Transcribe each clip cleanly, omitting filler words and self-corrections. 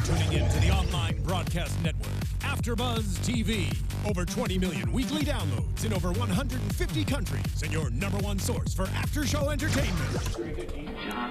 tuning in to the online broadcast network, AfterBuzz TV. Over 20 million weekly downloads in over 150 countries, and your #1 source for after-show entertainment.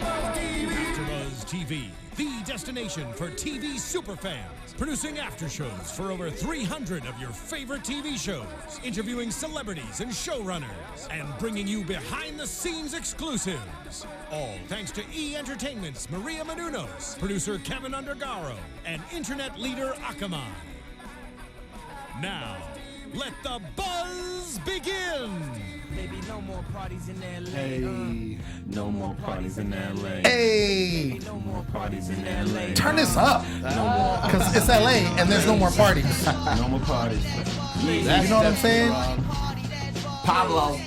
AfterBuzz TV, the destination for TV superfans. Producing aftershows for over 300 of your favorite TV shows, interviewing celebrities and showrunners, and bringing you behind-the-scenes exclusives. All thanks to E! Entertainment's Maria Menounos, producer Kevin Undergaro, and internet leader Akamai. Now, let the buzz begin! Baby, no more parties in LA. Hey, no more parties in LA. Hey, No more parties in LA. turn this up, because it's LA and there's no more parties. No more parties. You know what I'm saying? Pablo.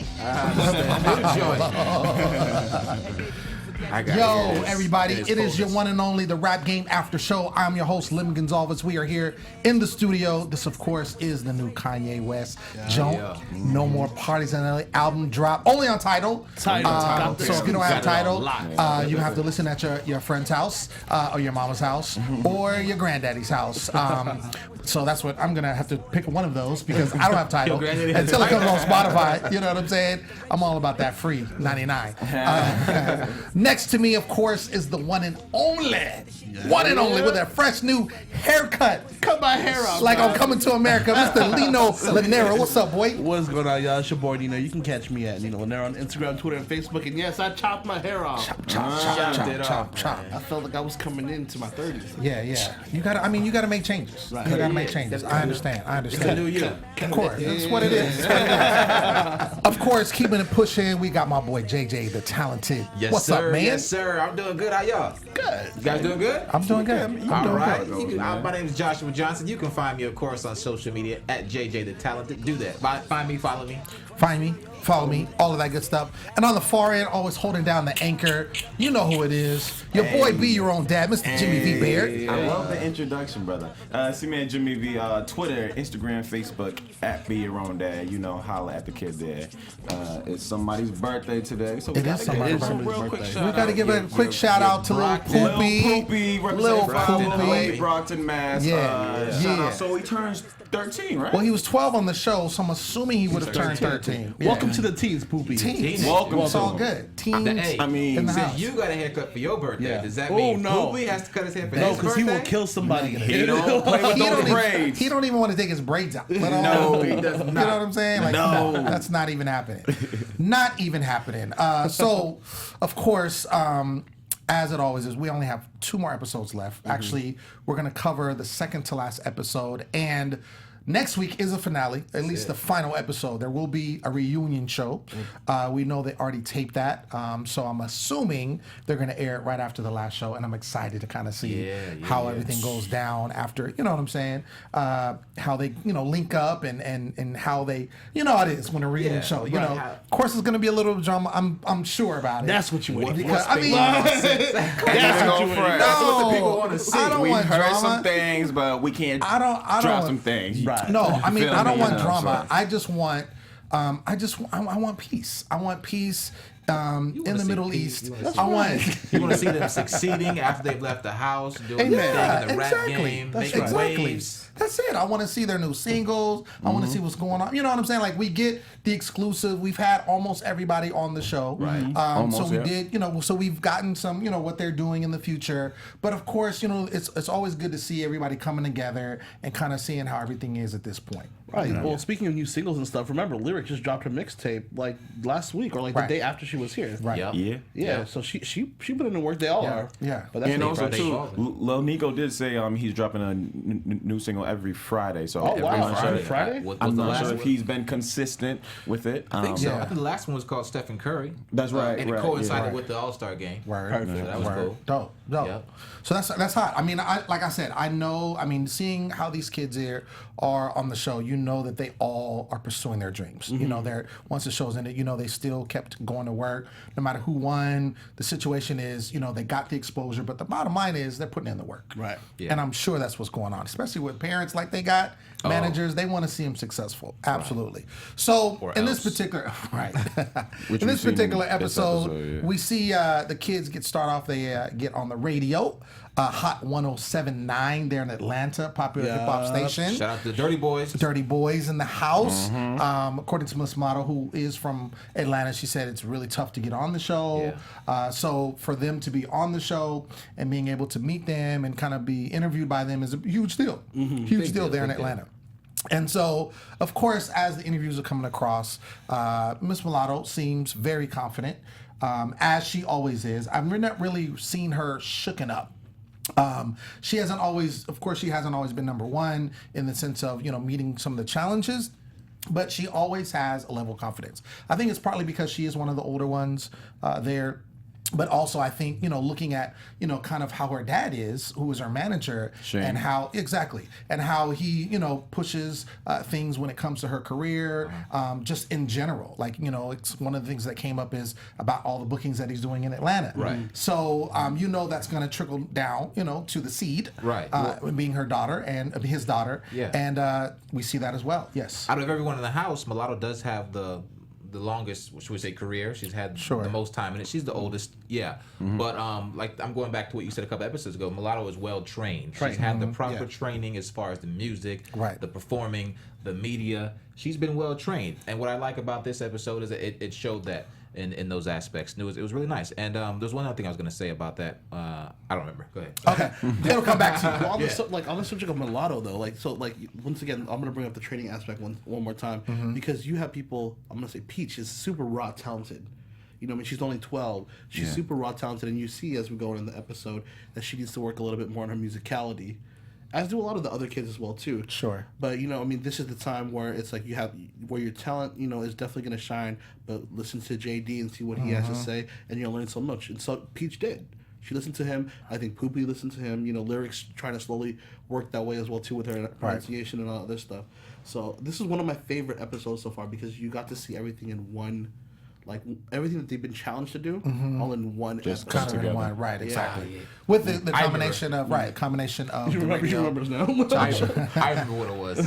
Yo, everybody, it is your one and only The Rap Game After Show. I'm your host, Lem Gonsalves. We are here in the studio. This, of course, is the new Kanye West joint. No More Parties in LA album drop. Only on Tidal. So if you don't have Tidal, you have to listen at your friend's house, or your mama's house, or your granddaddy's house. So that's what I'm going to have to pick one of those because I don't have Tidal until it comes on Spotify. You know what I'm saying? I'm all about that free 99. Next to me, of course, is the one and only with a fresh new haircut. Cut my hair off. Like I'm Coming to America, Mr. Nino Llanera. What's up, boy? What's going on, y'all? It's your boy Nino. You can catch me at Nino Llanera on Instagram, Twitter, and Facebook. And yes, I chopped my hair off. Chop. I felt like I was coming into my 30s. Yeah. You gotta make changes. Right. You gotta make changes. I understand. Do you? Of course. That's what it is. Of course, keeping it pushing, we got my boy JJ, the talented. Yes, What's sir. up, man? Yes, sir. I'm doing good. How y'all? Good. You guys doing good? I'm doing good. All right. My name is Joshua Johnson. You can find me, of course, on social media at JJ the Talented. Do that. Find me, follow me. Find me, follow me, all of that good stuff. And on the far end, always holding down the anchor. You know who it is. Your boy, Be Your Own Dad, Mr. Jimmy V. Baird. I love the introduction, brother. See me at Jimmy V. Twitter, Instagram, Facebook, at Be Your Own Dad. You know, holla at the kid there. It's somebody's birthday today, so we It gotta is give somebody's some birthday. real quick We shout got to out. give a quick shout out to Lil Poopy. Lil Poopy, Poopy. Brockton, Mass. Yeah. Shout out. So he turns 13, right? Well, he was 12 on the show, so I'm assuming he would have turned 13. Yeah. Welcome to the teens, Poopy. Teens. Welcome It's to all him. good. Teens. Hey, I mean, in the since house. you got a haircut for your birthday, Yeah. does that Oh, mean no. Poopy has to cut his hair for No, his because birthday? he will kill somebody. he don't play with He those don't, even, braids. he don't even want to take his braids out. No, he does You know not. what I'm saying? Like, No. that's not even happening. Not even happening. So, of course, as it always is, we only have 2 more episodes left. Actually, we're going to cover the second to last episode, and next week is a finale, at least the final episode. There will be a reunion show. We know they already taped that, so I'm assuming they're going to air it right after the last show, and I'm excited to kind of see how everything goes down after, you know what I'm saying, how they, link up and how they, how it is when a reunion show, you know. Of course, it's going to be a little drama. I'm sure about it. That's what you want. Because, I mean, That's what you want. That's what the people No, want to see. I don't We want heard drama. some things, but we can't I don't drop want- some things. Right. No, I mean, Feel I don't me, want you know, drama. so- I just want, I want peace. I want peace in the see Middle peace. East. You wanna see I want. You want to see them succeeding after they've left the house, doing their thing in the rap game, making waves. That's it. I want to see their new singles. I want to see what's going on. You know what I'm saying? Like, we get the exclusive. We've had almost everybody on the show. Right. So Almost, we yeah. did, so we've gotten some, what they're doing in the future. But of course, it's always good to see everybody coming together and kind of seeing how everything is at this point. Right. Well, speaking of new singles and stuff, remember Lyric just dropped her mixtape like last week or like Right. the day after she was here. Right. Yep. Yeah. Yeah. So she put in the work. They all are. Yeah. But that's And what also Friday too, evolving. Lil Nico did say he's dropping a new single every Friday. So Oh, wow. I'm not Friday? sure, Friday? I'm the not last sure if one? he's been consistent with it. I think so. Yeah. I think the last one was called Stephen Curry. That's right, And it right, coincided yeah. with the All-Star game. Word. So that was cool. Dope. Yep. So that's hot. I mean, like I said, I know. I mean, seeing how these kids here are on the show, know that they all are pursuing their dreams. You know, they're once the show's ended, you know, they still kept going to work, no matter who won. The situation is, you know, they got the exposure, but the bottom line is they're putting in the work. Right. Yeah. And I'm sure that's what's going on, especially with parents like they got, managers, they want to see them successful. Absolutely. So Or in else. this particular, right, Which in we've this seen in particular this episode, episode, yeah. we see the kids start off, they get on the radio, Hot 107.9 there in Atlanta, popular hip hop station. Shout out to the Dirty Boys. Dirty Boys in the house. According to Miss Motto, who is from Atlanta, she said it's really tough to get on the show. So for them to be on the show and being able to meet them and kind of be interviewed by them is a huge deal. Huge deal there in Atlanta. And so, of course, as the interviews are coming across, Miss Mulatto seems very confident, as she always is. I've not really seen her shooken up. She hasn't always, of course, she hasn't always been number one in the sense of, you know, meeting some of the challenges, but she always has a level of confidence. I think it's partly because she is one of the older ones there. But also, I think, you know, looking at, you know, kind of how her dad is, who is her manager, Shane. and how, and how he, you know, pushes things when it comes to her career, just in general. Like, you know, it's one of the things that came up is about all the bookings that he's doing in Atlanta. Right. So, you know, that's going to trickle down, you know, to the seed. Right. Being her daughter and his daughter. Yeah. And we see that as well. Yes. Out of everyone in the house, Mulatto does have the longest, should we say, career. She's had the most time in it. She's the oldest, But like, I'm going back to what you said a couple episodes ago. Mulatto is well trained. She's had the proper training as far as the music, the performing, the media. She's been well trained. And what I like about this episode is that it showed that in those aspects. It was really nice. And there's one other thing I was going to say about that. I don't remember. Go ahead. Okay. It'll come back to you. Well, on the subject of mulatto though, once again, I'm gonna bring up the training aspect one more time because you have people. I'm gonna say Peach is super raw talented. You know, I mean, she's only 12. She's super raw talented, and you see as we go in the episode that she needs to work a little bit more on her musicality, as do a lot of the other kids as well too. Sure. But you know, I mean, this is the time where it's like where your talent, you know, is definitely gonna shine. But listen to JD and see what he has to say, and you'll learn so much. And so Peach did. She listened to him. I think Poopy listened to him. You know, lyrics trying to slowly work that way as well too with her pronunciation and all other stuff. So this is one of my favorite episodes so far because you got to see everything in one, like everything that they've been challenged to do, all in one episode. Kind of in one, right? Exactly. With the combination of combination of You the remember? You radio. remember now? I remember what it was.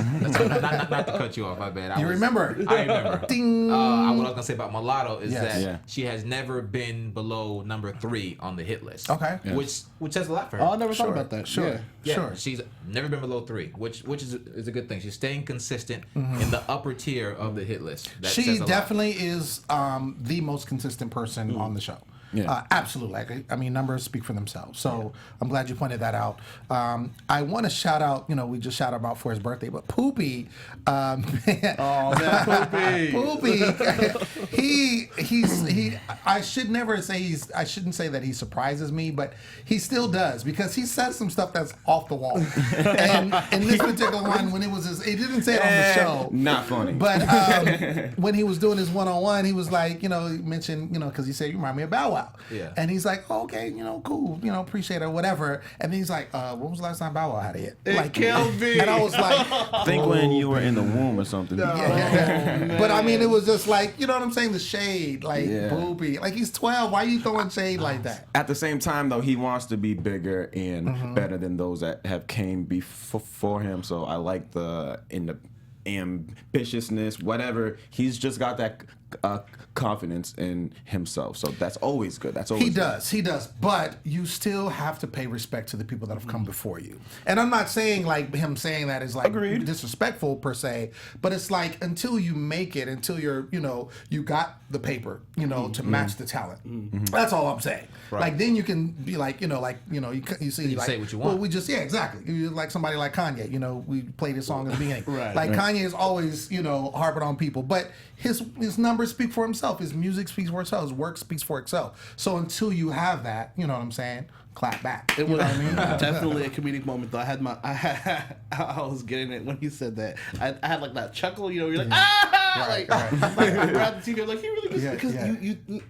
Not to cut you off, my bad. You remember? I remember. Ding. What I was going to say about Mulatto is Yes. that she has never been below number 3 on the hit list. Okay. Which says a lot for her. Oh, I never thought about that. Sure. Yeah. Sure. She's never been below 3, which is a good thing. She's staying consistent in the upper tier of the hit list. That She says a lot. definitely is the most consistent person on the show. Yeah. Absolutely. I mean, numbers speak for themselves. So I'm glad you pointed that out. I want to shout out, you know, we just shouted him out for his birthday, but Poopy, Oh, man, Poopy. Poopy, he. I shouldn't say that he surprises me, but he still does because he says some stuff that's off the wall. And in this particular one, when he didn't say it on the show, Not funny. but when he was doing his one-on-one, he was like, you know, he mentioned, you know, because he said you remind me of Bow Wow, and he's like, oh, okay, you know, cool, you know, appreciate it, or whatever. And then he's like, when was the last time Bow Wow had a hit? It killed me. And I was like, I think when you were in the womb or something. but I mean, it was just like, you know what I'm saying? The shade, like, Yeah. Poopy. Like, he's 12. Why are you throwing shade like that? At the same time, though, he wants to be bigger and better than those that have came before him. So I like the ambitiousness, whatever. He's just got that confidence in himself. So that's always good. That's always good. He does. But you still have to pay respect to the people that have come before you. And I'm not saying like him saying that is like disrespectful per se, but it's like until you make it, until you're, you know, you got the paper, you know, to match the talent. That's all I'm saying. Right. Like then you can be like, you see, You like, say what you want. Well, we just, exactly. You like somebody like Kanye, you know, we played his song at the beginning. Right. Kanye is always, you know, harping on people, but his numbers speak for himself. His music speaks for itself. His work speaks for itself. So until you have that, you know what I'm saying? Clap back. It was You know what I mean? definitely a comedic moment though. I was getting it when he said that. I had like that chuckle, you know, you're like, Right. like you're at the TV, like he really just because Yeah.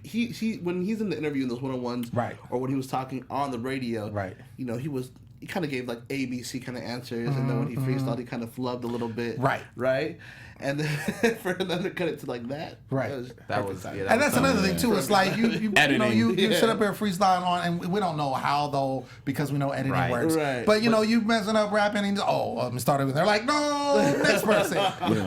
he when he's in the interview in those one-on-ones, Right. or when he was talking on the radio, Right. you know, he was he kind of gave like A, B, C kind of answers, and then when he freestyled, he kind of flubbed a little bit. Right. And then for them to cut it to like that. Right. That was and that's another thing too. It's like you sit up here freestyling on, and we don't know how though, because we know editing works. Right. But you know, you messing up rapping, and started with. They're like, no, next person.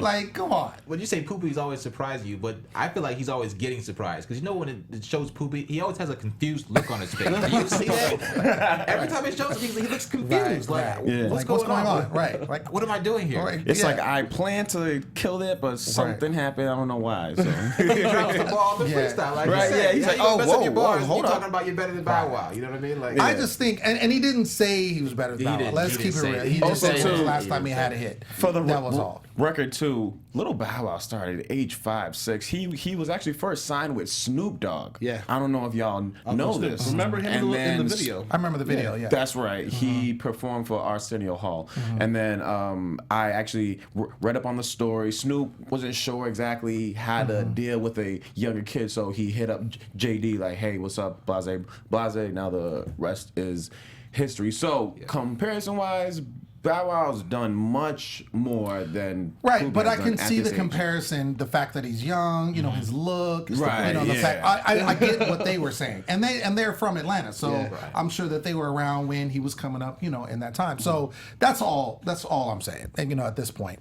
Like, come on. When you say Poopy's always surprised you, but I feel like he's always getting surprised because you know when it shows Poopy, he always has a confused look on his face. Do you see that? Every time it shows him, he looks confused. What's going on? Right. Like, what am I doing here? It's like I plan to kill it, but something happened. I don't know why. So. He drops the ball in the freestyle. Like you said. He's like, whoa, hold you're on. talking about you're better than Bow Wow. You know what I mean? Like, I just think, and he didn't say he was better than Bow Wow. Let's keep it real. He just said the last time he had a hit. That was all. Record too. Little Bow Wow started at age 5, 6. He was actually first signed with Snoop Dogg. Yeah. I don't know if y'all know this. Remember him in the video? I remember the video. Yeah. That's right. He performed for Arsenio Hall, and then I actually read up on the story. Snoop wasn't sure exactly how to deal with a younger kid, so he hit up JD like, "Hey, what's up, Blase? Now the rest is history." So comparison-wise, Bow Wow's done much more than but I can see the comparison, the fact that he's young, you know, his look, the fact I get what they were saying, and they're from Atlanta, so I'm sure that they were around when he was coming up, you know, in that time. So that's all I'm saying, and, you know, at this point.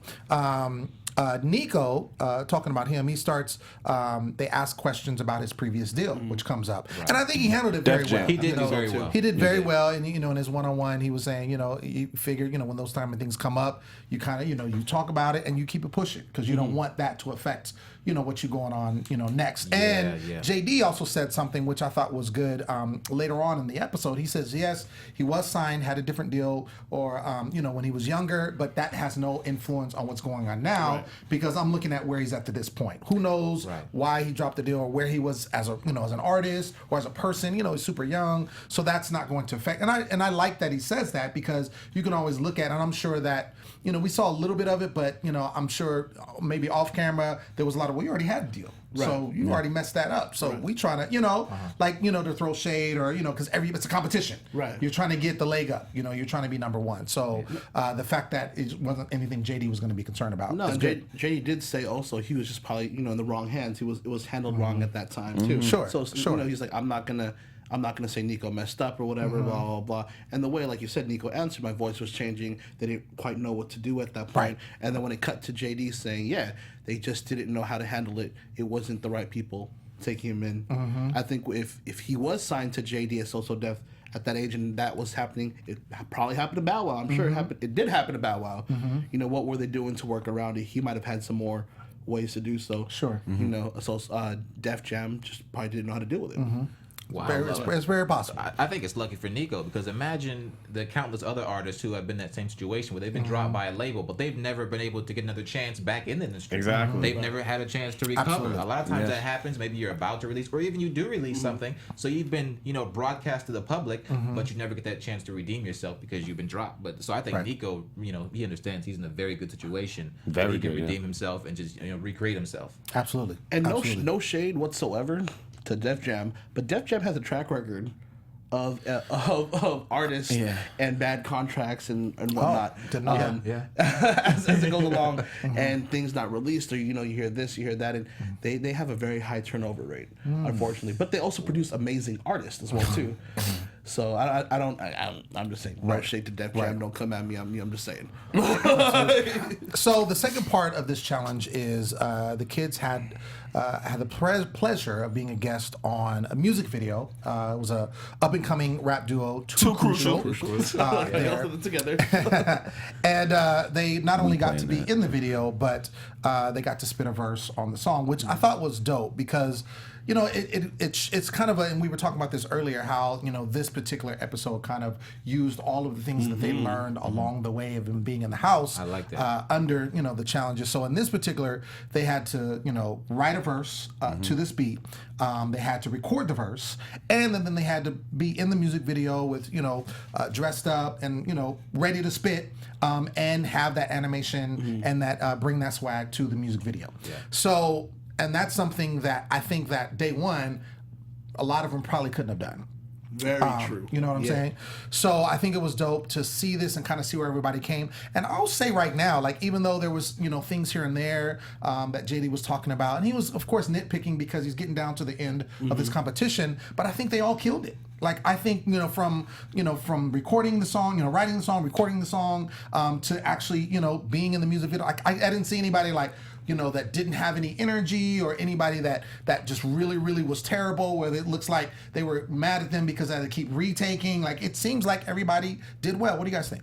Nico, talking about him, he starts, they ask questions about his previous deal, which comes up. And I think he handled it very well. He did do very well. He did very well. And, you know, in his one-on-one, he was saying, you know, you figure, you know, when those time of things come up, you kind of, you know, you talk about it and you keep it pushing because you don't want that to affect, you know, what you're going on, you know, next. And JD also said something which I thought was good later on in the episode. He says, yes, he was signed, had a different deal, or, you know, when he was younger, but that has no influence on what's going on now because I'm looking at where he's at to this point. Who knows why he dropped the deal or where he was as a, you know, as an artist or as a person. You know, he's super young, so that's not going to affect. And I like that he says that because you can always look at it, and I'm sure that, you know, we saw a little bit of it, but, you know, I'm sure maybe off camera there was a lot of, well, you already had a deal. So you already messed that up. So we trying to, you know, like, you know, to throw shade or, you know, because it's a competition. You're trying to get the leg up. You know, you're trying to be number one. So the fact that it wasn't anything JD was going to be concerned about. No, JD did say also he was just probably, you know, in the wrong hands. It was handled wrong at that time too. So you know, he's like, I'm not gonna say Nico messed up or whatever, blah, blah, blah. And the way, like you said, Nico answered, my voice was changing. They didn't quite know what to do at that point. And then when it cut to JD saying, yeah, they just didn't know how to handle it. It wasn't the right people taking him in. I think if he was signed to JD as So Def at that age and that was happening, it probably happened to Bow Wow. I'm sure it did happen to Bow Wow. You know, what were they doing to work around it? He might have had some more ways to do so. You know, so Def Jam just probably didn't know how to deal with it. Wow, it's very possible. I think it's lucky for Nico because imagine the countless other artists who have been in that same situation where they've been dropped by a label, but they've never been able to get another chance back in the industry. They've never had a chance to recover. A lot of times that happens. Maybe you're about to release, or even you do release something, so you've been, you know, broadcast to the public, but you never get that chance to redeem yourself because you've been dropped. But so I think Nico, you know, he understands he's in a very good situation. He can redeem himself and just, you know, recreate himself. Absolutely. And no shade whatsoever to Def Jam, but Def Jam has a track record of artists and bad contracts and whatnot. As it goes along, and things not released, or, you know, you hear this, you hear that, and they have a very high turnover rate, unfortunately. But they also produce amazing artists as well too. So I'm just saying, no shade to Def Jam. Don't come at me. I'm just saying. So the second part of this challenge is the kids had the pleasure of being a guest on a music video. It was a up and coming rap duo, Too Crucial. Together. And they not only got to be in the video, but they got to spit a verse on the song, which I thought was dope because, you know, it's kind of and we were talking about this earlier, how, you know, this particular episode kind of used all of the things that they learned along the way of them being in the house. I like that. Under, you know, the challenges. So in this particular, they had to, you know, write a verse to this beat. They had to record the verse, and then they had to be in the music video with, you know, dressed up and, you know, ready to spit, and have that animation and that bring that swag to the music video. So. And that's something that I think that day one, a lot of them probably couldn't have done. Very true. You know what I'm saying? So I think it was dope to see this and kind of see where everybody came. And I'll say right now, like even though there was things here and there that JD was talking about, and he was of course nitpicking because he's getting down to the end of this competition, but I think they all killed it. Like I think from recording the song, writing the song, recording the song, to actually being in the music video. I didn't see anybody like that didn't have any energy or anybody that just really was terrible. Where it looks like they were mad at them because they had to keep retaking. Like it seems like everybody did well. What do you guys think?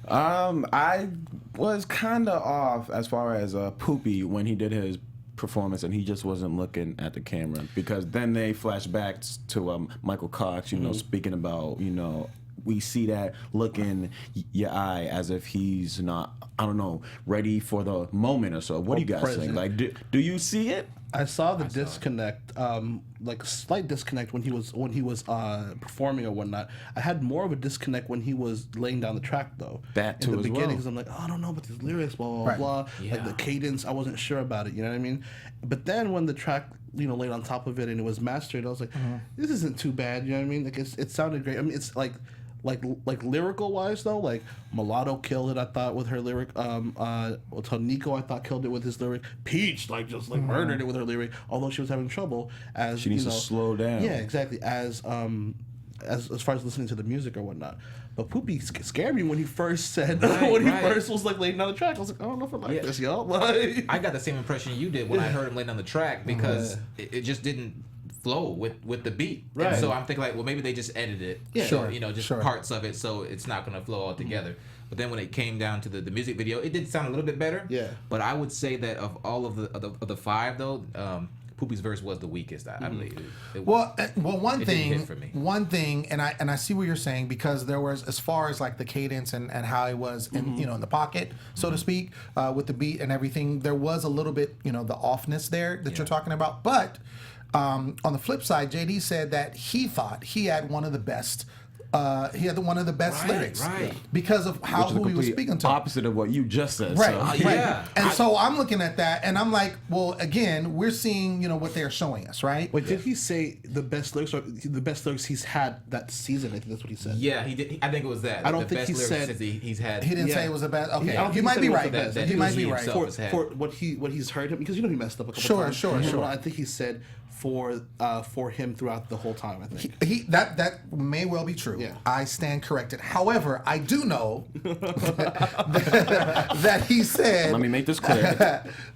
I was kind of off as far as Poopy when he did his performance and he just wasn't looking at the camera, because then they flash back to Michael Cox, speaking about, we see that look in your eye as if he's not, I don't know, ready for the moment or so. What do you guys think? Like, do you see it? I saw the disconnect, like a slight disconnect when he was performing or whatnot. I had more of a disconnect when he was laying down the track though. That too, in the as beginning, well. because I'm like, oh, I don't know about these lyrics, blah blah blah. Yeah. Like the cadence, I wasn't sure about it. You know what I mean? But then when the track, laid on top of it and it was mastered, I was like, this isn't too bad. You know what I mean? Like it sounded great. I mean, it's like lyrical wise though, like Mulatto killed it, I thought, with her lyric. Nico, I thought, killed it with his lyric. Peach just murdered it with her lyric, although she was having trouble as she needs to slow down. Yeah, exactly. As far as listening to the music or whatnot. But Poopy scared me when he first said he first was like laying down the track. I was like, I don't know if I like this, y'all. Like, I got the same impression you did when I heard him laying down the track, because it just didn't flow with the beat. Right. And so I'm thinking like, well, maybe they just edited it. Yeah. So, just parts of it, so it's not going to flow all together. But then when it came down to the music video, it did sound a little bit better. Yeah. But I would say that of all of the five though, Poopy's verse was the weakest. I believe. One didn't hit for me. And I see what you're saying, because there was, as far as like the cadence and how it was in in the pocket, so to speak, with the beat and everything, there was a little bit the offness there that you're talking about. But on the flip side, JD said that he thought he had one of the best. He had one of the best lyrics because of who he was speaking to. Opposite of what you just said. Right. So. Yeah. And so I'm looking at that and I'm like, well, again, we're seeing what they're showing us, right? Wait, did he say the best lyrics or the best lyrics he's had that season? I think that's what he said. Yeah, he did. I think it was that. I don't the think best he lyrics said he's had. He didn't say it was the best. Okay, I don't he think might said be it was right. the best. He might be right. For what he's heard him, because he messed up a couple times. Sure. I think he said for him throughout the whole time. I think That may well be true. Yeah. I stand corrected. However, I do know that he said. Let me make this clear.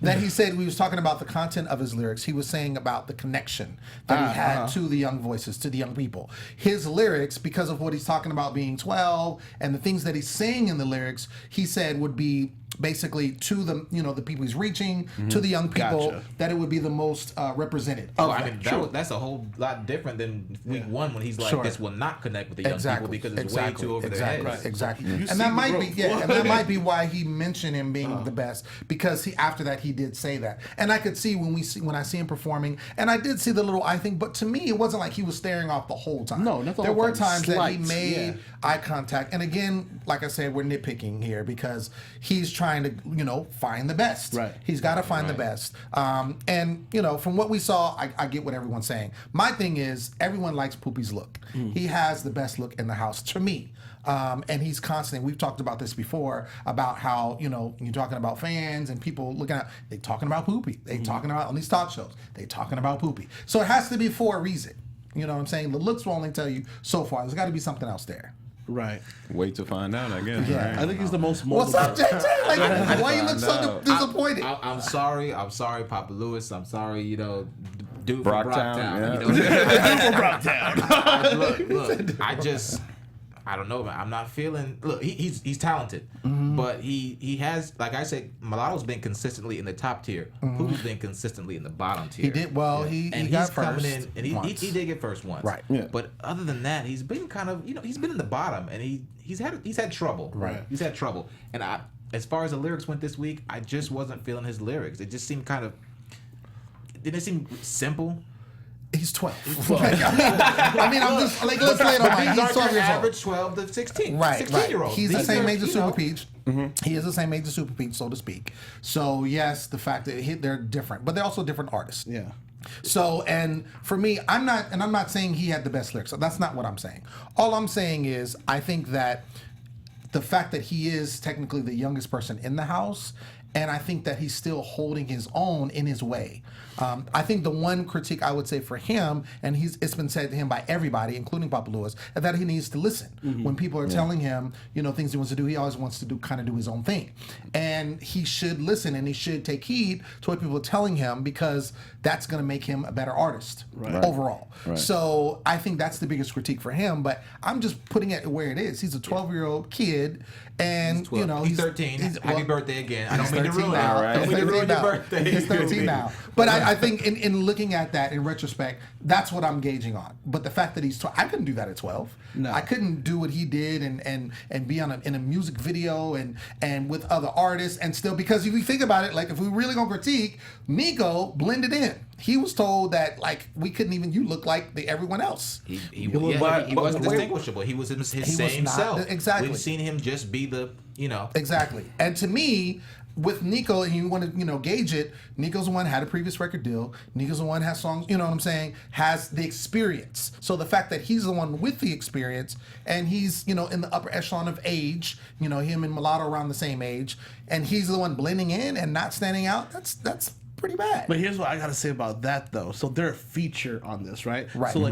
That he said, we was talking about the content of his lyrics. He was saying about the connection that he had to the young voices, to the young people. His lyrics, because of what he's talking about being 12 and the things that he's saying in the lyrics, he said would be basically to the the people he's reaching, to the young people, that it would be the most represented. That's a whole lot different than week one when he's like, this will not connect with the young people because it's way too over their heads. Right. Exactly. And that might be and that might be why he mentioned him being the best, because after that he did say that. And I could see when I see him performing, and I did see the little eye thing, but to me it wasn't like he was staring off the whole time. No, not the there whole were time. times that he made eye contact. And again, like I said, we're nitpicking here because he's trying to find the best. Right. He's got to find the best. And from what we saw, I get what everyone's saying. My thing is, everyone likes Poopy's look. He has the best look in the house to me. And he's constantly, we've talked about this before, about how, you're talking about fans and people looking at, they talking about Poopy. They talking about, on these talk shows, they talking about Poopy. So it has to be for a reason. You know what I'm saying? The looks will only tell you so far. There's got to be something else there. Right. Wait to find out, I guess. Yeah. Right? I think he's the most What's up, JJ? Like, why you look so disappointed? I'm sorry, Papa Lewis. I'm sorry, dude from Brocktown. Brocktown. Look, I don't know, man. I'm not feeling. Look, he's talented, but he has, like I said, Mulatto's been consistently in the top tier. Poopy's been consistently in the bottom tier. He did well. He got first. Coming in, and he did get first once. Right. Yeah. But other than that, he's been kind of, he's been in the bottom, and he's had trouble. Right. He's had trouble, and as far as the lyrics went this week, I just wasn't feeling his lyrics. It just seemed kind of. Didn't it seem simple? He's 12. I mean, I'm just like, let's lay it on my. He's 12 years old. Average 12 to 16. Right. 16-year-olds. He's the These same are, age as Super Peach. He is the same age as Super Peach, so to speak. So yes, the fact that they're different, but they're also different artists. Yeah. So, and for me, I'm not saying he had the best lyrics. So that's not what I'm saying. All I'm saying is I think that the fact that he is technically the youngest person in the house, and I think that he's still holding his own in his way. I think the one critique I would say for him, and it's been said to him by everybody, including Papa Lewis, is that he needs to listen. When people are telling him, things he wants to do, he always wants to do his own thing. And he should listen, and he should take heed to what people are telling him, because that's going to make him a better artist overall. Right. So I think that's the biggest critique for him, but I'm just putting it where it is. He's a 12-year-old kid, and he's 13. Happy birthday again. I don't mean to ruin now, right? Don't mean to ruin your birthday. He's 13 now. But I think in looking at that in retrospect, that's what I'm gauging on. But the fact that he's 12, I couldn't do that at 12. No. I couldn't do what he did and be in a music video and with other artists and still, because if you think about it, like if we really gonna critique, Nico blended in. He was told that we couldn't even, you look like everyone else. He wasn't distinguishable. He was his same self. Exactly. We've seen him just be the, Exactly. And to me, with Nico, and you want to, gauge it, Nico's the one had a previous record deal. Nico's the one has songs, you know what I'm saying, has the experience. So the fact that he's the one with the experience, and he's, in the upper echelon of age, him and Mulatto around the same age, and he's the one blending in and not standing out, that's pretty bad. But here's what I gotta say about that, though. So they're a feature on this, right? Right. So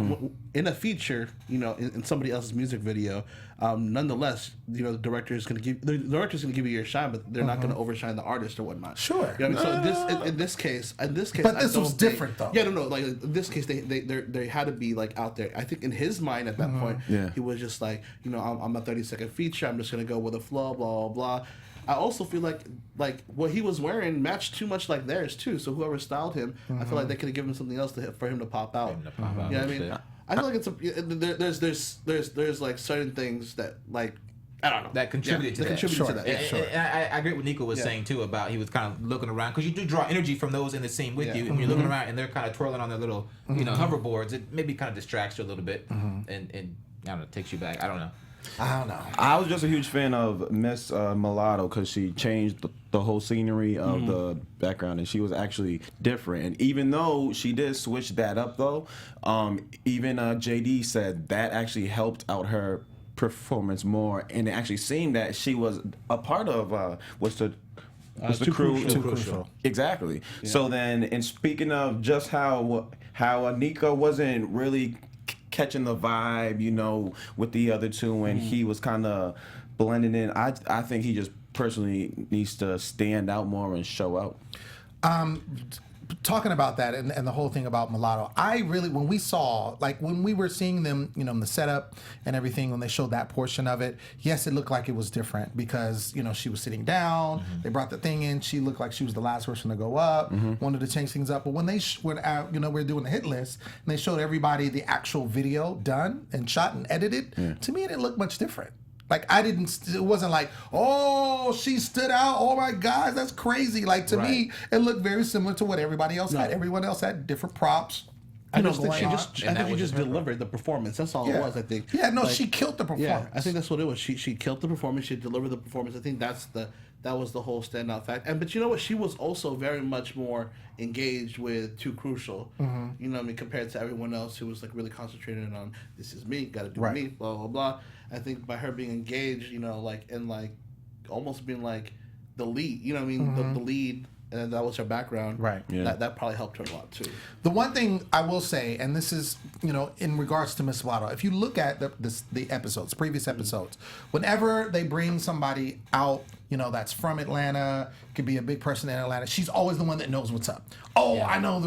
in a feature, in somebody else's music video, nonetheless, the director's gonna give you your shine, but they're not gonna overshine the artist or whatnot. Sure. You know what I mean? So in this case, but this was different, though. Yeah, no. Like in this case, they had to be out there. I think in his mind at that point, he was just like, I'm a 30-second feature. I'm just gonna go with a flow, blah blah blah. I also feel like what he was wearing matched too much like theirs too. So whoever styled him, I feel like they could have given him something else for him to pop out. You know what I mean? I feel like there's like certain things that I don't know that contributed to that. To that. And I agree with what Nico was saying too about he was kind of looking around, because you do draw energy from those in the scene with you, and you're looking around and they're kind of twirling on their little hoverboards. It maybe kind of distracts you a little bit and I don't know, takes you back. I don't know. I was just a huge fan of Miss Mulatto, because she changed the whole scenery of the background, and she was actually different. And even though she did switch that up, though, even JD said that actually helped out her performance more, and it actually seemed that she was a part of what's the crew. Too Crucial. Exactly. Yeah. So then, and speaking of just how Nico wasn't really catching the vibe, with the other two, and he was kind of blending in. I think he just personally needs to stand out more and show out. Talking about that and the whole thing about Mulatto, when we were seeing them, in the setup and everything, when they showed that portion of it, yes, it looked like it was different because, she was sitting down, they brought the thing in, she looked like she was the last person to go up, wanted to change things up. But when they we're doing the hit list, and they showed everybody the actual video done and shot and edited, to me, it didn't look much different. It wasn't like, oh, she stood out. Oh my gosh, that's crazy. To me, it looked very similar to what everybody else had. Everyone else had different props. I think she just delivered the performance. That's all it was, I think. Yeah, no, she killed the performance. Yeah, I think that's what it was. She killed the performance. She delivered the performance. I think that was the whole standout fact. But you know what? She was also very much more engaged with Too Crucial. You know what I mean? Compared to everyone else who was really concentrated on, this is me, got to do me, blah blah blah. I think by her being engaged, and almost being the lead, the lead, and that was her background. Right. Yeah. That probably helped her a lot too. The one thing I will say, and this is, in regards to Miss Mulatto, if you look at the episodes, previous episodes, whenever they bring somebody out, that's from Atlanta, could be a big person in Atlanta, she's always the one that knows what's up. I know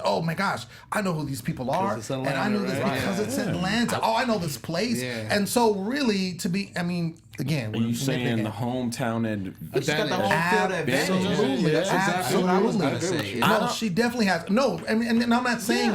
oh my gosh, I know who these people are, Atlanta, and I knew this because it's Atlanta. Oh, I know this place. Yeah. And so really, again, you saying the hometown and she's got the home field advantage. Absolutely. That's exactly what I was going to say. No, she definitely has. No, and I'm not saying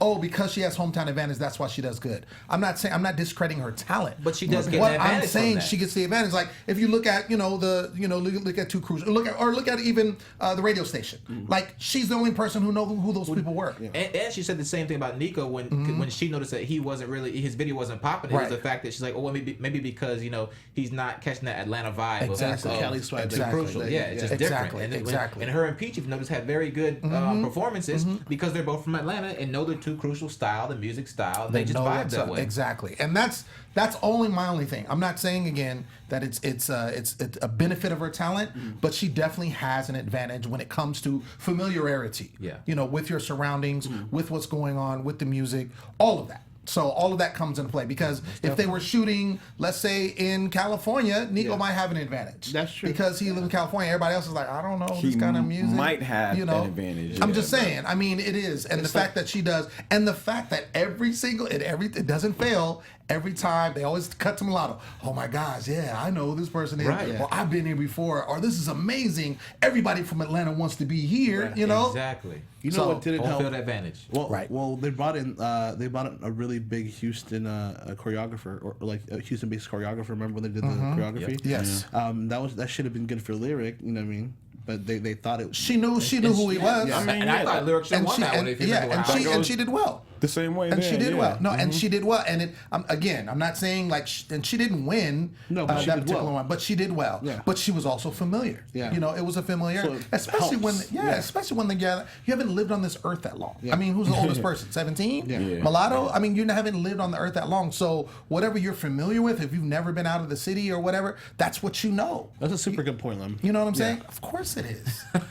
oh, because she has hometown advantage, that's why she does good. I'm not discrediting her talent. But she does get what the advantage I'm saying, from that. she gets the advantage. Like if you look at look at Two Crucial, look at even the radio station. Like she's the only person who knows who those people were. Yeah. And she said the same thing about Nico when she noticed that he wasn't really, his video wasn't popping. It was the fact that she's like, oh, well, maybe because he's not catching that Atlanta vibe. Exactly. Of Cali swag. Too Crucial. Yeah, it's just different. And her and Peach, if you notice, had very good performances because they're both from Atlanta and know their Two Crucial style, the music style. They just vibe that way. Exactly. And that's my only thing. I'm not saying again that it's a benefit of her talent, but she definitely has an advantage when it comes to familiarity. Yeah. With your surroundings, with what's going on, with the music, all of that. So all of that comes into play because if they were shooting, let's say in California, Nico might have an advantage. That's true. Because he lives in California. Everybody else is like, I don't know this kind of music. Might have an advantage. I'm just saying. I mean, it is, and the fact that she does, and the fact that it doesn't fail. Every time they always cut to mulatto. Oh my gosh, yeah, I know who this person is. Right. Or I've been here before. Or this is amazing. Everybody from Atlanta wants to be here. You know. Exactly. You know what didn't help? Feel the advantage. Well, they brought in a really big Houston choreographer or like a Houston-based choreographer. Remember when they did the choreography? Yep. Yes. That should have been good for Lyric. You know what I mean? But they thought it. She knew who he was. Yeah. And I thought Lyric should have won that one. And she did well. The same way. And she did well. No, and she did well. And I'm not saying like, and she didn't win but she that did particular well. one, but she did well. Yeah. But she was also familiar. Yeah. It was a familiar, So it especially helps. especially when you haven't lived on this earth that long. Yeah. I mean, who's the oldest person? 17? Yeah. Mulatto? I mean, you haven't lived on the earth that long. So whatever you're familiar with, if you've never been out of the city or whatever, that's what you know. That's a super good point, Lem. You know what I'm saying? Of course it is. What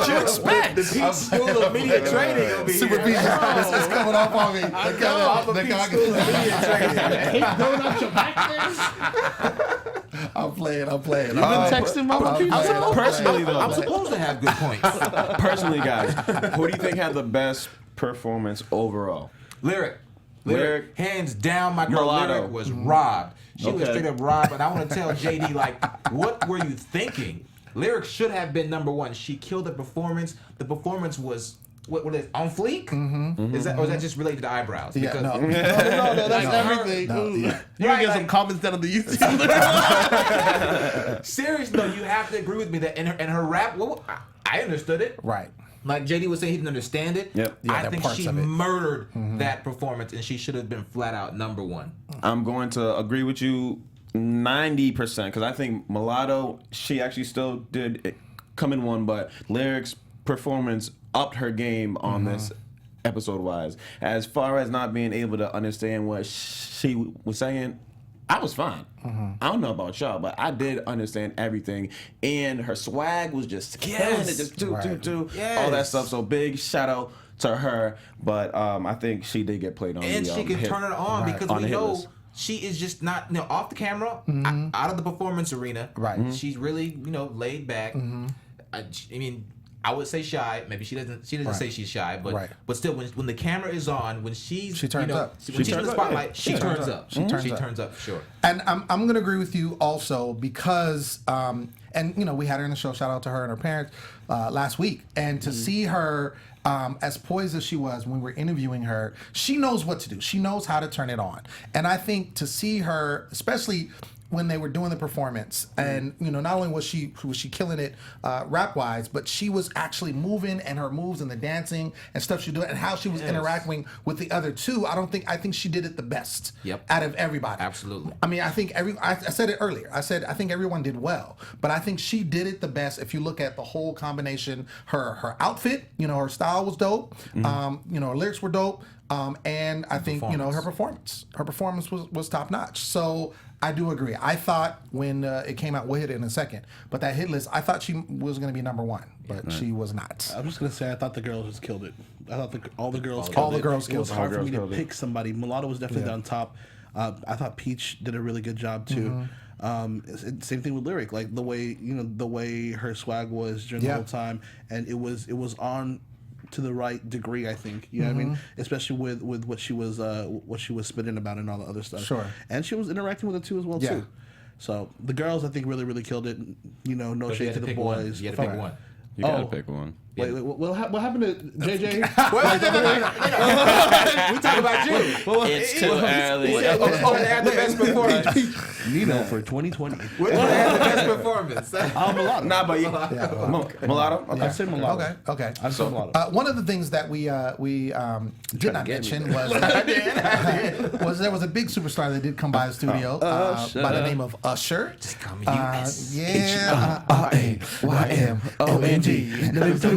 you expect? The Peach School of Media Training will be Super here. Peach. It's coming off on me. I'm playing. You've been texting Mama Peach. Personally, though, I'm supposed to have good points. personally, guys, who do you think had the best performance overall? Lyric, hands down, my girl Mulatto. Lyric was robbed. She was Okay. straight up robbed, and I want to tell JD, like, what were you thinking? Lyric should have been number one. She killed the performance. The performance was what is on fleek? Is that, or is that just related to eyebrows? Yeah, no. No, that's everything. yeah. You can get some comments down on the YouTube. Seriously, though, you have to agree with me that in her rap, I understood it. Right. Like JD was saying, he didn't understand it. Yep. Yeah, I there are think parts she of it. murdered that performance, and she should have been flat out number one. I'm going to agree with you 90% because I think Mulatto, she actually still did come in one, but Lyric's performance upped her game on this episode-wise. As far as not being able to understand what she was saying, I was fine. I don't know about y'all, but I did understand everything, and her swag was just killing it, just all that stuff. So big shout out to her, but I think she did get played on. And she can turn it on because on we the hit know list. she is just not off the camera, out of the performance arena. Right. She's really laid back. I mean, I would say shy. Maybe she doesn't say she's shy, but still, when the camera is on, when she turns up. When she's in the spotlight, she turns up. She turns turns up for sure. And I'm gonna agree with you also because and we had her in the show. Shout out to her and her parents last week, and to see her as poised as she was when we were interviewing her, she knows what to do. She knows how to turn it on, and I think to see her, especially when they were doing the performance, and not only was she killing it rap wise, but she was actually moving, and her moves and the dancing and stuff she doing, and how she was interacting with the other two. I think she did it the best out of everybody. Absolutely. I mean, I think I said it earlier. I think everyone did well, but I think she did it the best. If you look at the whole combination, her outfit, her style was dope. Her lyrics were dope. And I think her performance was top notch. So I do agree. I thought when it came out, we'll hit it in a second, but that hit list, I thought she was going to be number one, but she was not. I'm just gonna say I thought the girls just killed it. I thought all the girls killed it. All the girls It was killed it. hard for me to pick somebody. Mulatto was definitely on top. I thought Peach did a really good job too. Same thing with Lyric, like the way her swag was during the whole time, and it was on to the right degree, I think. You know what I mean? Especially with what she was spitting about and all the other stuff. Sure. And she was interacting with it too as well too. So the girls, I think, really killed it. No But you shade had to the pick one. boys. You had to pick one. You gotta pick one. Wait, what happened to JJ? We talk about you. It's too early. They had the best performance. Nino for 2020. Which one had the best performance? Mulatto. Nah, but Mulatto. Okay. I said mulatto. Okay. I said mulatto. One of the things that we did not mention was there was a big superstar that did come by the studio by the name of Usher. Just call me US. H-R-A-Y-M-O-N-G.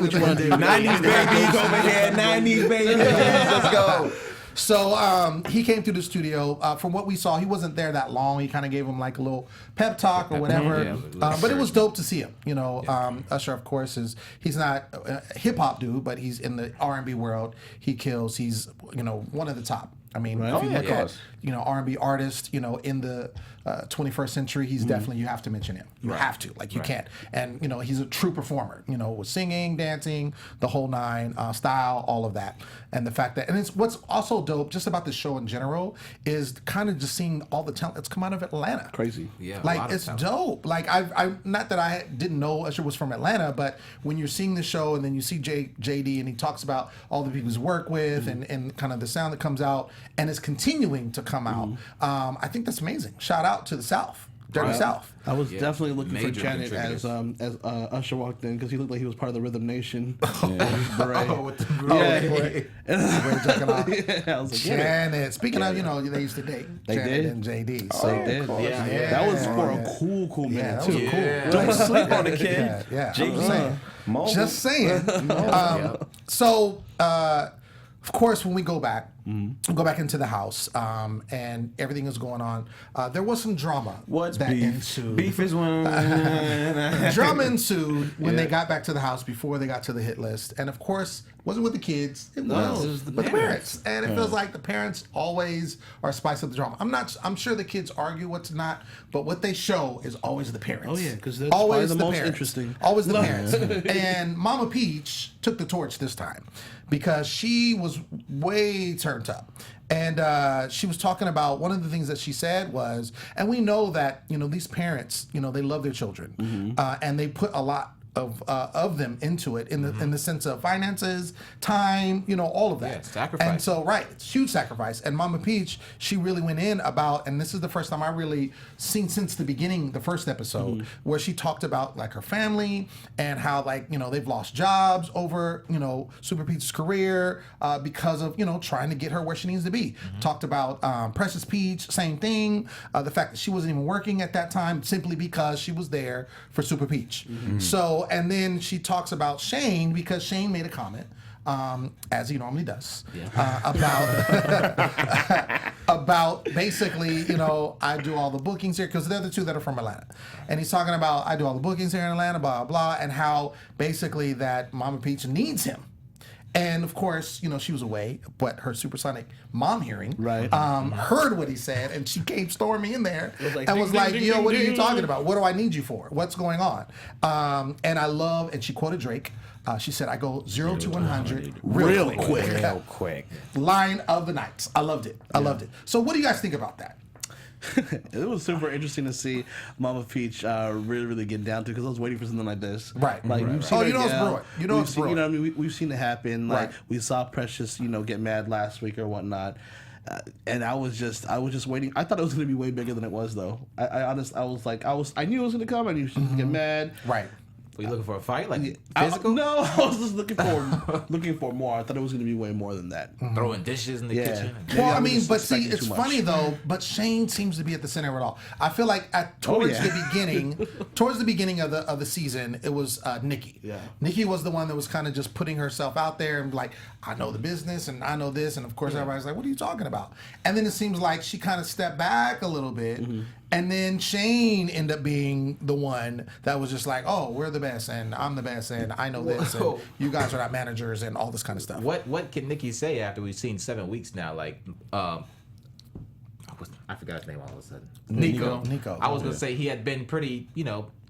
90s babies over here. 90s babies. Let's go. So he came through the studio. From what we saw, he wasn't there that long. He kind of gave him like a little pep talk or whatever. But it was dope to see him. You know, Usher, of course, he's not a hip hop dude, but he's in the R&B world. He kills. He's one of the top. I mean, if you look at R&B artist, in the 21st century, he's definitely, you have to mention him. You have to, you can't. And he's a true performer. With singing, dancing, the whole nine, style, all of that, and the fact that, and it's what's also dope just about the show in general is kind of just seeing all the talent that's come out of Atlanta. Crazy. Yeah, it's dope. Like I not that I didn't know Usher was from Atlanta, but when you're seeing the show and then you see JD and he talks about all the people he's worked with and kind of the sound that comes out and is continuing to come out. I think that's amazing. Shout out to the South, Dirty South. I was definitely looking for Janet contributors. as Usher walked in because he looked like he was part of the Rhythm Nation. With the beret. I was like, Janet. Speaking of, they used to date. They Janet did? and JD. So So they did. Yeah. That was for a cool minute that too. was cool. Yeah. Don't sleep on the kid. Yeah. JD. Just saying. So, of course, when we go back, into the house, and everything is going on, there was some drama. What's that beef? ensued. Beef is when Drama ensued when they got back to the house before they got to the hit list, and of course, it wasn't with the kids. It was with the parents, and it feels like the parents always are spice up the drama. I'm sure the kids argue what's not, but what they show is always the parents. Oh yeah, because they're always probably the most parents. interesting. Always the parents. And Mama Peach took the torch this time because she was way turned up. And she was talking about one of the things that she said was, and we know that, these parents, they love their children, and they put a lot of them into it in the sense of finances, time, all of that. Yeah, sacrifice. And so, it's huge sacrifice. And Mama Peach, she really went in about, and this is the first time I really seen since the beginning, the first episode, where she talked about her family and how they've lost jobs over Super Peach's career because of trying to get her where she needs to be. Talked about Precious Peach, same thing. The fact that she wasn't even working at that time simply because she was there for Super Peach. So. And then she talks about Shane because Shane made a comment, as he normally does, about basically, I do all the bookings here because they're the two that are from Atlanta. And he's talking about I do all the bookings here in Atlanta, blah, blah, and how basically that Mama Peach needs him. And of course, she was away, but her supersonic mom hearing heard what he said, and she came storming in there and was like, "Yo, what are you talking about? What do I need you for? What's going on?" And and she quoted Drake. She said, "I go 0 to 100 real quick." Line of the night. I loved it. I loved it. So, what do you guys think about that? It was super interesting to see Mama Peach really get down to because I was waiting for something like this. We've seen her it's yell. brewing. It's seen, brewing. we've seen it happen. We saw Precious, get mad last week or whatnot. And I was just waiting. I thought it was going to be way bigger than it was, though. I knew it was going to come. I knew she was going to get mad. Right. Were you looking for a fight, physical? No, I was just looking for more. I thought it was going to be way more than that. Throwing dishes in the kitchen. Well, but see, it's funny though. But Shane seems to be at the center of it all. I feel like towards the beginning of the season, it was Nikki. Yeah. Nikki was the one that was kind of just putting herself out there and I know the business and I know this, and of course everybody's like, what are you talking about? And then it seems like she kind of stepped back a little bit. And then Shane ended up being the one that was just like, oh, we're the best, and I'm the best, and I know this, and you guys are not managers, and all this kind of stuff. What can Nikki say after we've seen 7 weeks now? I forgot his name all of a sudden. Nico. I was going to say he had been pretty,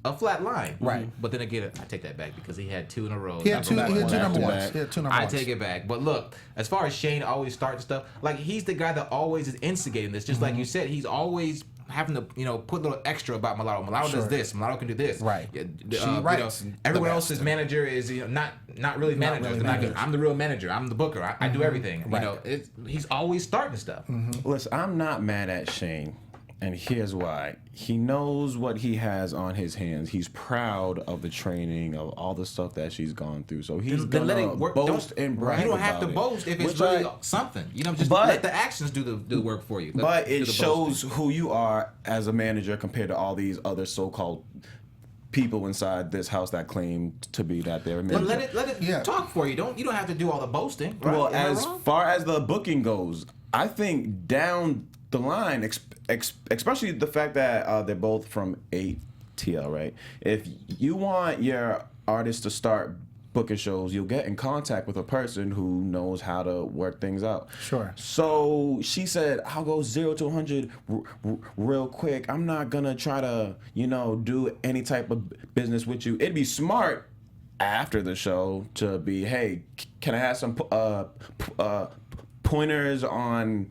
a flat line. Right. But then again, I take that back because he had 2 in a row. He had two number ones. I take it back. But look, as far as Shane always starting stuff, he's the guy that always is instigating this. Just like you said, he's always having to, put a little extra about Mulatto. Mulatto does this. Mulatto can do this. Right. She writes. Everyone else's manager is, not not really managers. really They're not managers. good. I'm the real manager. I'm the booker. I do everything. Right. You know, he's always starting stuff. Listen, I'm not mad at Shane, and here's why. He knows what he has on his hands. He's proud of the training, of all the stuff that she's gone through. So he's Then let gonna it work. boast and brag. You don't have to about it. boast if it's Which really I- something. You know, just But- let the actions do the work for you. But Do it the shows boasting. who you are as a manager compared to all these other so-called people inside this house that claim to be that they're a But manager. let it Yeah. talk for you. You don't have to do all the boasting. Right? Well, Am I as wrong? far as the booking goes, I think down the line, especially the fact that they're both from ATL, right? If you want your artist to start booking shows, you'll get in contact with a person who knows how to work things out. Sure. So she said, I'll go 0 to 100 real quick. I'm not going to try to, do any type of business with you. It'd be smart after the show to be, hey, can I have some pointers on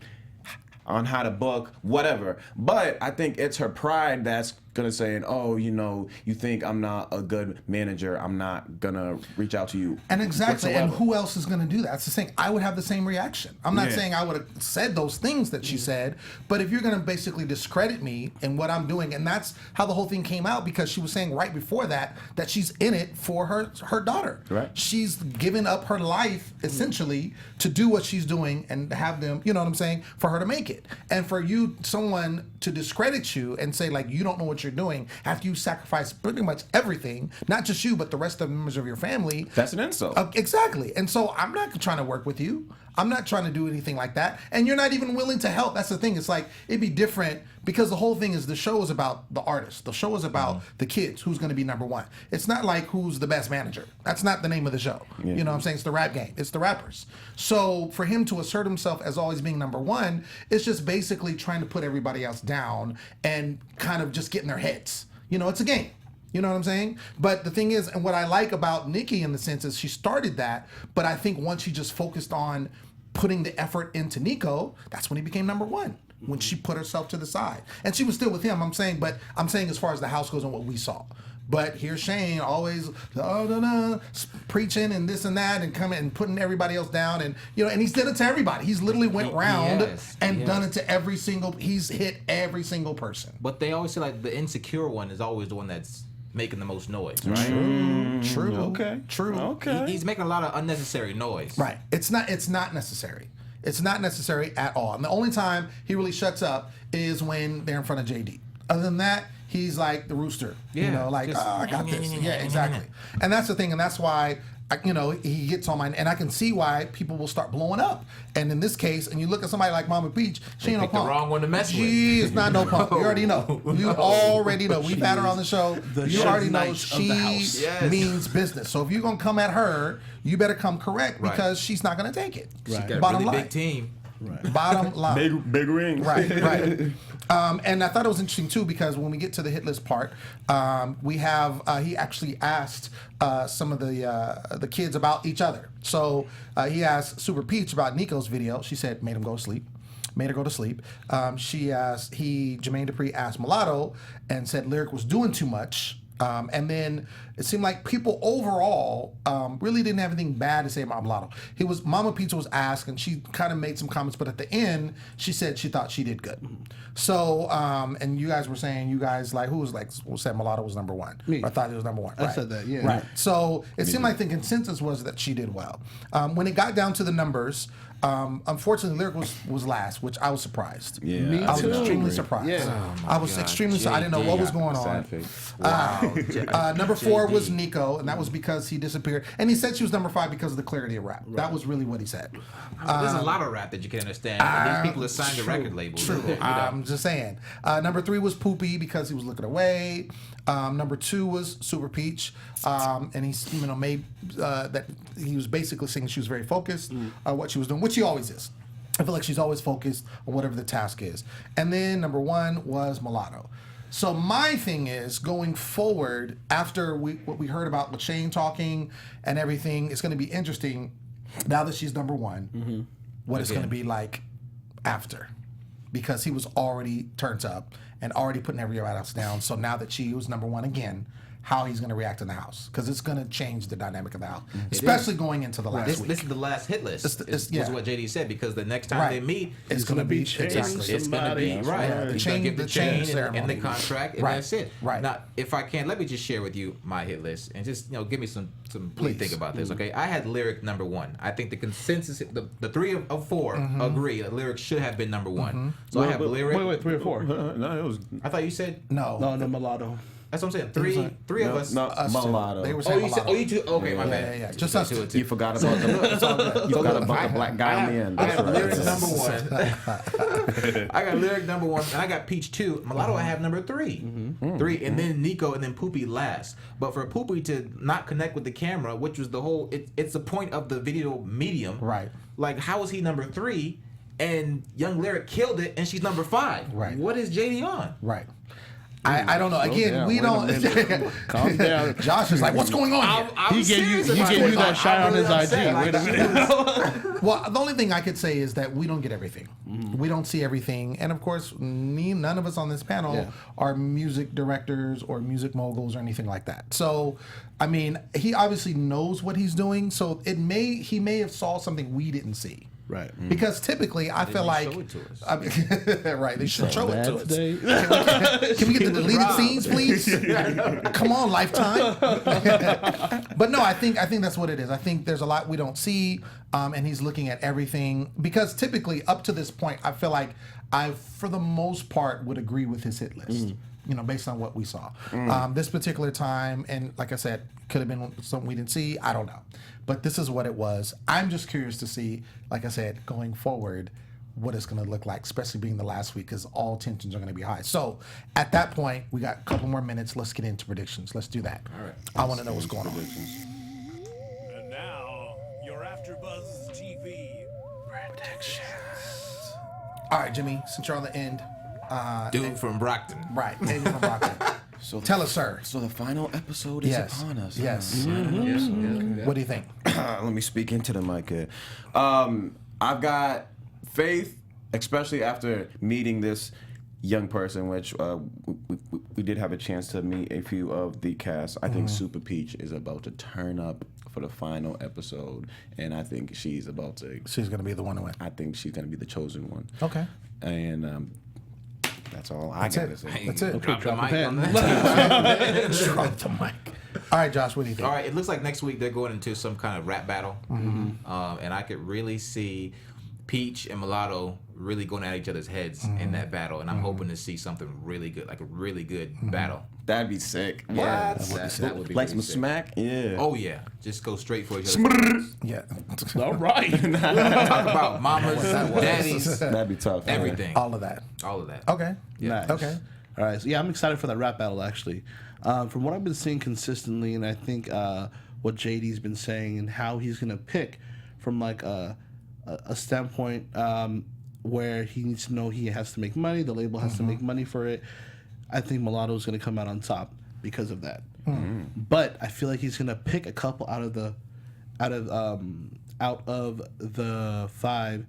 how to book, whatever. But I think it's her pride that's gonna say, oh, you think I'm not a good manager, I'm not gonna reach out to you. And exactly, and whatsoever. who else is going to do that? That's the thing. I would have the same reaction. I'm not Yeah. saying I would have said those things that she said, but if you're going to basically discredit me and what I'm doing, and that's how the whole thing came out, because she was saying right before that she's in it for her daughter. Right. She's given up her life essentially to do what she's doing and have them, you know what I'm saying, for her to make it. And for someone to discredit you and say like you don't know what you're doing after you sacrifice pretty much everything, not just you but the rest of the members of your family. That's an insult. Exactly. And so I'm not trying to work with you. I'm not trying to do anything like that. And you're not even willing to help. That's the thing. It's like, it'd be different because the whole thing is the show is about the artist. The show is about the kids. Who's going to be number one. It's not like who's the best manager. That's not the name of the show. Yeah. You know what I'm saying? It's the rap game. It's the rappers. So for him to assert himself as always being number one, it's just basically trying to put everybody else down and kind of just get in their heads. It's a game. You know what I'm saying? But the thing is, and what I like about Nikki in the sense is she started that, but I think once she just focused on putting the effort into Nico, that's when he became number one. When she put herself to the side. And she was still with him, I'm saying as far as the house goes and what we saw. But here's Shane always preaching and this and that and coming and putting everybody else down, and and he's done it to everybody. He's literally went round and done it to he's hit every single person. But they always say like the insecure one is always the one that's making the most noise, right? True. Okay. True. Okay. He's making a lot of unnecessary noise. Right. It's not necessary. It's not necessary at all. And the only time he really shuts up is when they're in front of JD. Other than that, he's like the rooster. Yeah, I got this. Yeah, exactly. And that's the thing, and that's why he gets on my, and I can see why people will start blowing up. And in this case, and you look at somebody like Mama Peach, she ain't no picked the punk. wrong one to mess with. She is not no punk. You already know. You already know. We've had her on the show. You already know she means business. So if you're gonna come at her, you better come correct because she's not gonna take it. She got a Bottom really line. big team. Right. Bottom line. Big ring. Right. And I thought it was interesting too because when we get to the hit list part, we have he actually asked some of the kids about each other. So he asked Super Peach about Nico's video. She said made him go to sleep. Made her go to sleep. Jermaine Dupri asked Mulatto and said Lyric was doing too much. And then it seemed like people overall really didn't have anything bad to say about Mulatto. Mama Pizza was asked, and she kind of made some comments, but at the end, she said she thought she did good. So, and you guys were saying, who said Mulatto was number one? Me. I thought it was number one. I said that, yeah. Right. So it seemed like the consensus was that she did well. When it got down to the numbers, unfortunately, Lyric was last, which I was surprised. Yeah. Me I was too. extremely surprised. Yeah. I was extremely. I didn't know what was going on. Number 4 was Nico, and that was because he disappeared. And he said she was number 5 because of the clarity of rap. Right. That was really what he said. There's a lot of rap that you can understand. These people are signed to record labels. True. I'm just saying. Number 3 was Poopy because he was looking away. Number 2 was Super Peach, and he made that he was basically saying she was very focused on what she was doing, which she always is. I feel like she's always focused on whatever the task is. And then number 1 was Mulatto. So my thing is, going forward, after what we heard about Shane talking and everything, it's going to be interesting, now that she's number 1, what it's going to be like after. Because he was already turned up and already putting everybody else down. So now that she was number 1 again, how he's going to react in the house, because it's going to change the dynamic of the house, especially going into the last week. This is the last hit list. Is what JD said, because the next time Right. they meet, It's going to be it's going to be right. He's going to give the chain and the contract, and Right. that's it. Right. Now, if I can, let me just share with you my hit list and just give me some. Please think about this, okay? I had lyric number 1. I think the consensus, the 3 of 4 agree that lyric should have been number 1. So I have lyric. Wait, 3 or 4? No, it was. I thought you said No. No, mulatto. That's what I'm saying. Three of us. No, mulatto. They were Oh, saying you said, mulatto. you two. Okay, my bad. Yeah. Just us two. You forgot about the black guy on the end. I got lyric number 1. I got lyric number 1, and I got Peach 2. Mulatto, I have number 3. 3, and then Nico, and then Poopy last. But for Poopy to not connect with the camera, which was the whole, it's the point of the video medium. Right. Like, how is he number 3? And Young Lyric killed it, and she's number 5. Right. What is JD on? Right. I don't know. Again, down. we Wait a don't. minute. Calm down. Josh is like, what's going on here? I'm He gave you serious about that it. shot on I'm his really IG. upset. Wait a minute. Well, the only thing I could say is that we don't get everything. We don't see everything. And of course, none of us on this panel are music directors or music moguls or anything like that. So, I mean, he obviously knows what he's doing. So he may have saw something we didn't see. Right. Because typically, I feel like, show it to us? I mean, right? They should show it to us. Day. Can we get the deleted scenes, please? Come on, Lifetime. But no, I think that's what it is. I think there's a lot we don't see, and he's looking at everything, because typically up to this point, I feel like I, for the most part, would agree with his hit list. Based on what we saw. This particular time, and like I said, could have been something we didn't see. I don't know. But this is what it was. I'm just curious to see, like I said, going forward, what it's going to look like, especially being the last week, because all tensions are going to be high. So at that point, we got a couple more minutes. Let's get into predictions. Let's do that. All right. I want to know what's going on. And now, your AfterBuzz TV predictions. All right, Jimmy, since you're on the end. Dude from Brockton. Right. And you're from Brockton. Tell us, sir. So the final episode is upon us. Yes. Yes. What do you think? Let me speak into the mic here. I've got faith, especially after meeting this young person, which we did have a chance to meet a few of the cast. I think Super Peach is about to turn up for the final episode, and I think she's about to. She's going to be the one to win. I think she's going to be the chosen one. Okay. And that's all I got to say. That's it. Drop the drop mic the on pen. that. Drop the mic. All right, Josh, what do you think? All right, it looks like next week they're going into some kind of rap battle, and I could really see Peach and Mulatto really going at each other's heads in that battle, and I'm hoping to see something really good, like a really good battle. That'd be sick. Yeah, that would be Like really some sick. smack? Yeah. Oh yeah, just go straight for each other. Yeah. All right. Talk about mamas, daddies, That'd be tough. everything, All of that. all of that. Okay. Nice. Okay. All right. So, yeah, I'm excited for that rap battle, actually. From what I've been seeing consistently, and I think what JD's been saying and how he's going to pick from like a standpoint where he needs to know he has to make money, the label has to make money for it, I think Mulatto is going to come out on top because of that. But I feel like he's going to pick a couple out of the 5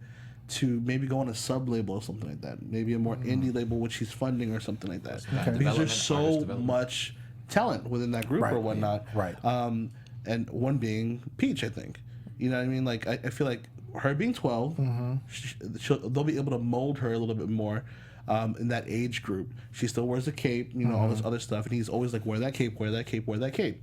to maybe go on a sub label or something like that. Maybe a more indie label which he's funding or something like that. Because there's so much talent within that group or whatnot. Right. And one being Peach, I think. You know what I mean? Like I feel like her being 12, they'll be able to mold her a little bit more in that age group. She still wears a cape, all this other stuff, and he's always like, wear that cape, wear that cape, wear that cape.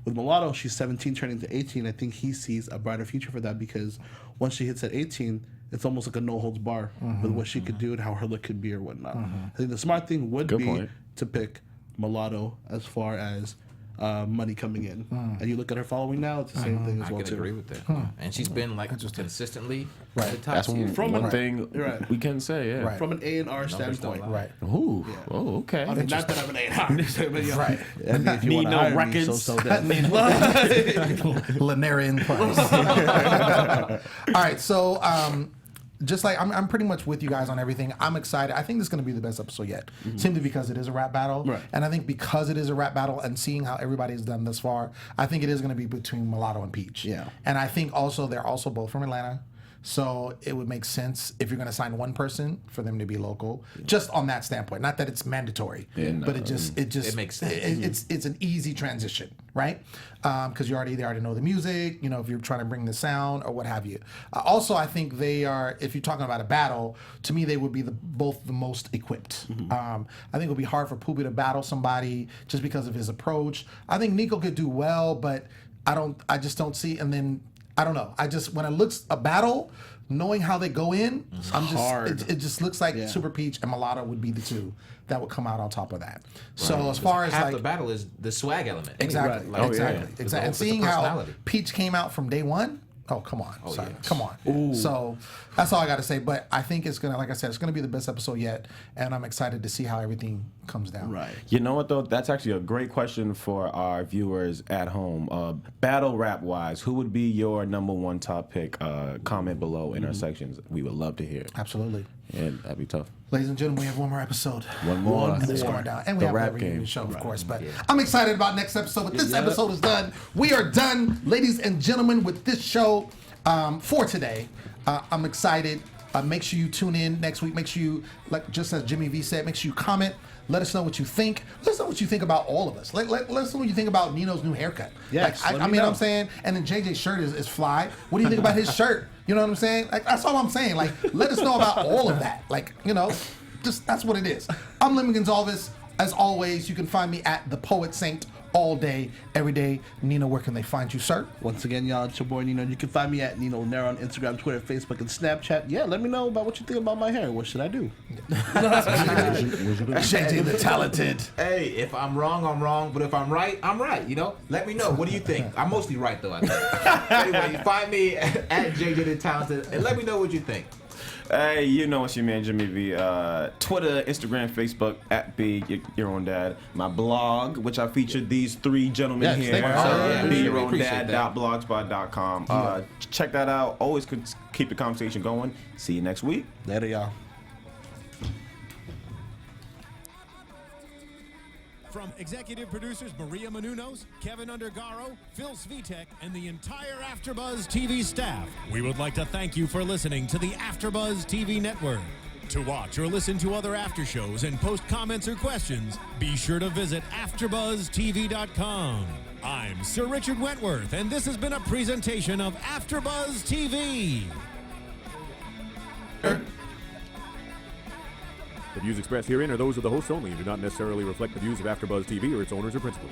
With Mulatto, she's 17 turning to 18. I think he sees a brighter future for that because once she hits that 18, it's almost like a no holds bar with what she could do and how her look could be or whatnot. I think the smart thing would be to pick Mulatto as far as money coming in. And you look at her following now, it's the same thing as I well can too. agree with that. And she's been like consistently at the top That's tier. one thing we can say, yeah. Right. From an A&R standpoint. Right. Ooh, oh, okay. I mean, not that I'm an A&R. But, you know, Right. I mean, if you want to hire me, so that. Llanera in price. All right, so just like I'm pretty much with you guys on everything. I'm excited. I think this is going to be the best episode yet, simply because it is a rap battle, and I think because it is a rap battle and seeing how everybody's done thus far, I think it is going to be between Mulatto and Peach. Yeah, and I think also they're also both from Atlanta. So it would make sense if you're going to sign one person for them to be local, just on that standpoint. Not that it's mandatory, but it makes sense. It's an easy transition, right? Because they already know the music. You know, if you're trying to bring the sound or what have you. Also, I think they are. If you're talking about a battle, to me they would be both the most equipped. I think it would be hard for Poopy to battle somebody just because of his approach. I think Nico could do well, but I just don't see. And then I don't know. When it looks a battle, knowing how they go in, it just looks like Super Peach and Mulatto would be the two that would come out on top of that. Right. So as far as half the battle is the swag element. Exactly. Right. Exactly. And seeing how Peach came out from day one. Oh, come on. Come on. Ooh. So that's all I got to say. But I think it's going to, like I said, it's going to be the best episode yet. And I'm excited to see how everything comes down. Right. You know what, though? That's actually a great question for our viewers at home. Battle rap-wise, who would be your number one top pick? Comment below in our sections. We would love to hear it. Absolutely. And that'd be tough. Ladies and gentlemen, we have one more episode. One more. And it's going down. And we have rap every game show, of course. But I'm excited about next episode. But this episode is done. We are done, ladies and gentlemen, with this show. For today, I'm excited. Make sure you tune in next week. Make sure you, like just as Jimmy V said, make sure you comment. Let us know what you think. Let us know what you think about all of us. Let us know what you think about Nino's new haircut. Yes, I mean, I'm saying, and then JJ's shirt is fly. What do you think about his shirt? You know what I'm saying? Like, that's all I'm saying. Like, let us know about all of that. Like, you know, just that's what it is. I'm Lem Gonsalves. As always, you can find me at The Poet Saint all day, every day. Nino, where can they find you, sir? Once again, y'all, it's your boy Nino. You can find me at Nino Llanera on Instagram, Twitter, Facebook, and Snapchat. Yeah, let me know about what you think about my hair. What should I do? JJ the Talented. Hey, if I'm wrong, I'm wrong. But if I'm right, I'm right. You know, let me know. What do you think? I'm mostly right, though, I think. Anyway, you find me at JJ the Talented, and let me know what you think. Hey, you know it's your man Jimmy V. Twitter, Instagram, Facebook, at Be Your Own Dad. My blog, which I featured these three gentlemen here. BeYourOwnDad.blogspot.com. Check that out. Always could keep the conversation going. See you next week. Later, y'all. From executive producers Maria Menounos, Kevin Undergaro, Phil Svitek, and the entire AfterBuzz TV staff, we would like to thank you for listening to the AfterBuzz TV network. To watch or listen to other after shows and post comments or questions, be sure to visit AfterBuzzTV.com. I'm Sir Richard Wentworth, and this has been a presentation of AfterBuzz TV. The views expressed herein are those of the hosts only and do not necessarily reflect the views of AfterBuzz TV or its owners or principals.